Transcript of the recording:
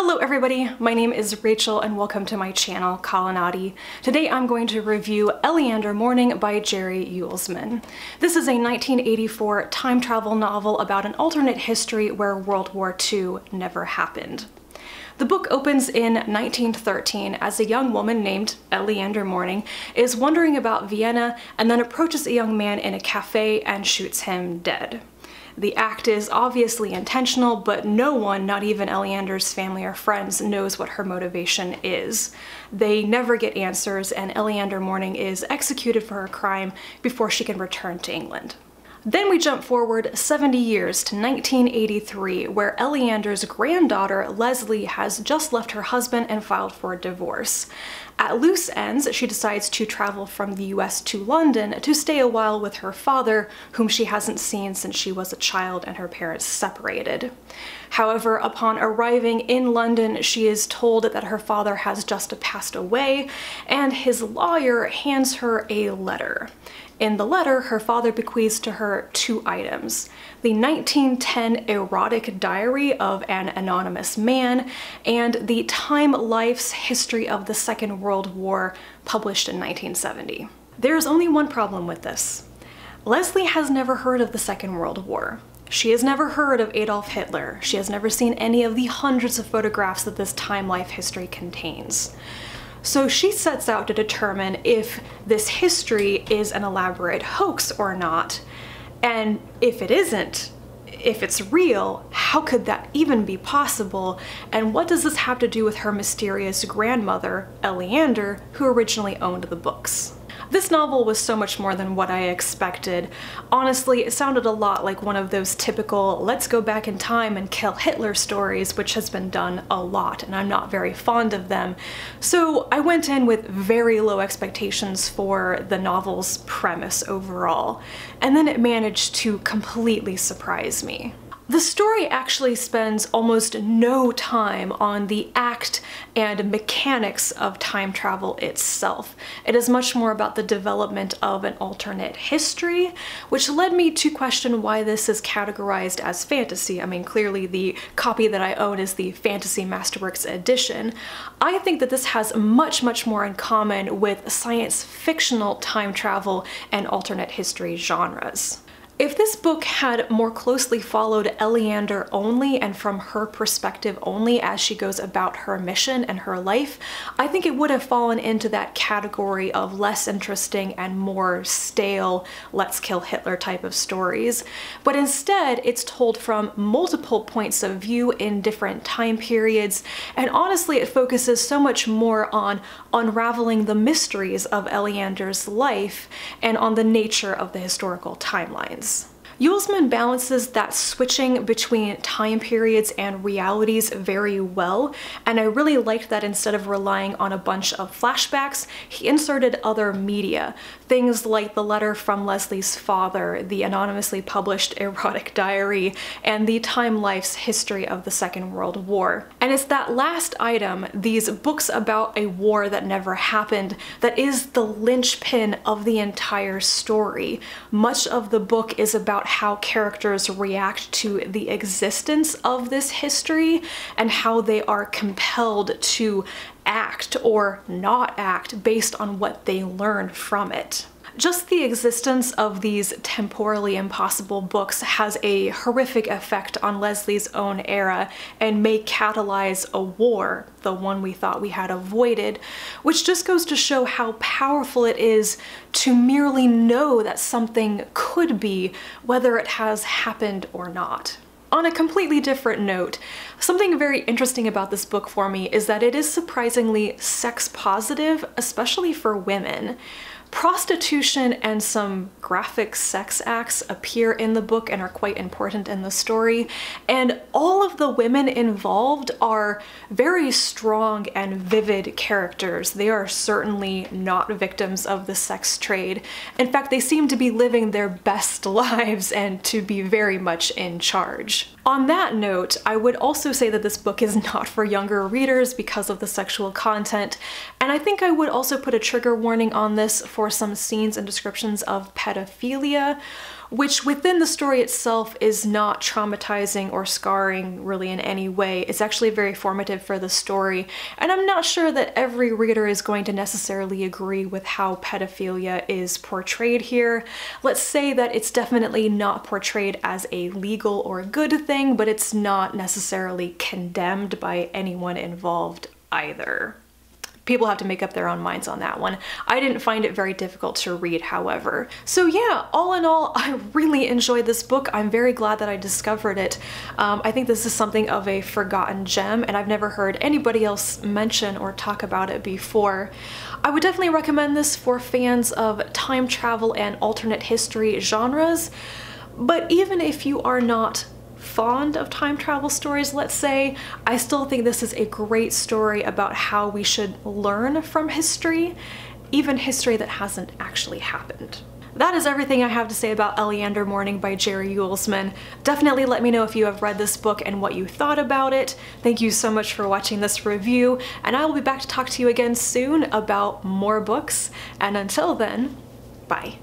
Hello everybody, my name is Rachel and welcome to my channel, Colonati. Today I'm going to review Elleander Morning by Jerry Yulsman. This is a 1984 time travel novel about an alternate history where World War II never happened. The book opens in 1913 as a young woman named Elleander Morning is wandering about Vienna and then approaches a young man in a cafe and shoots him dead. The act is obviously intentional, but no one, not even Elleander's family or friends, knows what her motivation is. They never get answers, and Elleander Morning is executed for her crime before she can return to England. Then we jump forward 70 years to 1983, where Elleander's granddaughter, Leslie, has just left her husband and filed for divorce. At loose ends, she decides to travel from the US to London to stay a while with her father, whom she hasn't seen since she was a child and her parents separated. However, upon arriving in London, she is told that her father has just passed away, and his lawyer hands her a letter. In the letter, her father bequeaths to her two items: the 1910 erotic diary of an anonymous man and the Time Life's History of the Second World War, published in 1970. There's only one problem with this. Leslie has never heard of the Second World War. She has never heard of Adolf Hitler. She has never seen any of the hundreds of photographs that this Time Life history contains. So she sets out to determine if this history is an elaborate hoax or not, and if it isn't, if it's real, how could that even be possible, and what does this have to do with her mysterious grandmother, Elleander, who originally owned the books? This novel was so much more than what I expected. Honestly, it sounded a lot like one of those typical let's go back in time and kill Hitler stories, which has been done a lot, and I'm not very fond of them. So I went in with very low expectations for the novel's premise overall, and then it managed to completely surprise me. The story actually spends almost no time on the act and mechanics of time travel itself. It is much more about the development of an alternate history, which led me to question why this is categorized as fantasy. I mean, clearly the copy that I own is the Fantasy Masterworks edition. I think that this has much more in common with science fictional time travel and alternate history genres. If this book had more closely followed Elleander only and from her perspective only as she goes about her mission and her life, I think it would have fallen into that category of less interesting and more stale, let's kill Hitler type of stories. But instead, it's told from multiple points of view in different time periods, and honestly, it focuses so much more on unraveling the mysteries of Elleander's life and on the nature of the historical timelines. Yulsman balances that switching between time periods and realities very well, and I really liked that instead of relying on a bunch of flashbacks, he inserted other media. Things like the letter from Leslie's father, the anonymously published erotic diary, and the Time Life's History of the Second World War. And it's that last item, these books about a war that never happened, that is the linchpin of the entire story. Much of the book is about how characters react to the existence of this history and how they are compelled to act or not act based on what they learn from it. Just the existence of these temporally impossible books has a horrific effect on Leslie's own era and may catalyze a war, the one we thought we had avoided, which just goes to show how powerful it is to merely know that something could be, whether it has happened or not. On a completely different note, something very interesting about this book for me is that it is surprisingly sex positive, especially for women. Prostitution and some graphic sex acts appear in the book and are quite important in the story, and all of the women involved are very strong and vivid characters. They are certainly not victims of the sex trade. In fact, they seem to be living their best lives and to be very much in charge. On that note, I would also say that this book is not for younger readers because of the sexual content, and I think I would also put a trigger warning on this for some scenes and descriptions of pedophilia, which within the story itself is not traumatizing or scarring really in any way. It's actually very formative for the story, and I'm not sure that every reader is going to necessarily agree with how pedophilia is portrayed here. Let's say that it's definitely not portrayed as a legal or good thing, but it's not necessarily condemned by anyone involved either. People have to make up their own minds on that one. I didn't find it very difficult to read, however. So yeah, all in all, I really enjoyed this book. I'm very glad that I discovered it. I think this is something of a forgotten gem, and I've never heard anybody else mention or talk about it before. I would definitely recommend this for fans of time travel and alternate history genres, but even if you are not fond of time travel stories, let's say, I still think this is a great story about how we should learn from history, even history that hasn't actually happened. That is everything I have to say about Elleander Morning by Jerry Yulsman. Definitely let me know if you have read this book and what you thought about it. Thank you so much for watching this review, and I will be back to talk to you again soon about more books, and until then, bye.